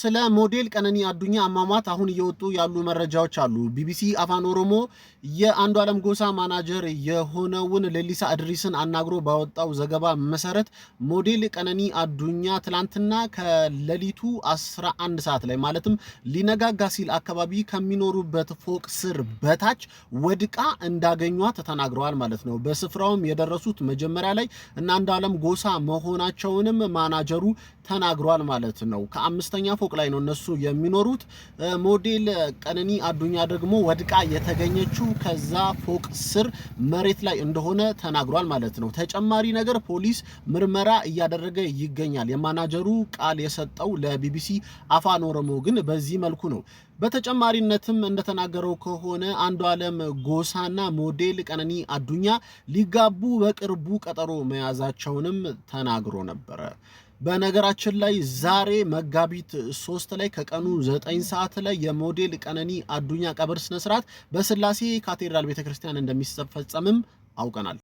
ስለ ሞዴል ቀነኒ አዱኛ አሟሟት አሁን እየወጡ ያሉ መረጃዎች አሉ። ቢቢሲ አፋን ኦሮሞ የአንዱዓለም ጎሳ ማናጀር የሆነውን ሌሊሳ እድሪስን አናግሮ ባወጣው ዘገባ መሰረት ሞዴል ቀነኒ አዱኛ ትላንትና ከሌሊቱ 11 ሰዓት ላይ ማለትም ሊነጋጋ ሲል አካባቢ ከሚኖሩበት ፎቅ ስር በታች ወድቃ እንዳገኟት ተናግረዋል ማለት ነው። በስፍራውም የደረሱት መጀመሪያ ላይ እና አንዱዓለም ጎሳ መሆናቸውንም ማናጀሩ ተናግሯል ማለት ነው። ከአምስተኛ ፎቅ ላይ ነው እነሱ የሚኖሩት። ሞዴል ቀነኒ አዱኛ ደግሞ ወድቃ የተገኘችው ከዛ ፎቅ ስር መሬት ላይ እንደሆነ ተናግሯል ማለት ነው። ተጨማሪ ነገር ፖሊስ ምርመራ እያደረገ ይገኛል። የማናጀሩ ቃል የሰጠው ለቢቢሲ አፋን ኦሮሞ ግን በዚህ መልኩ ነው። በተጨማሪነትም እንደተናገረው ከሆነ አንዱዓለም ጎሳና ሞዴል ቀነኒ አዱኛ ሊጋቡ በቅርቡ ቀጠሮ መያዛቸውንም ተናግሮ ነበር። በነገራችን ላይ ዛሬ መጋቢት 3 ላይ ከቀኑ 9 ሰዓት ላይ የሞዴል ቀነኒ አዱኛ ቀብር ስነ ስርዓት በስላሴ ካቴድራል ቤተክርስቲያን እንደሚፈጸምም አውቀናል።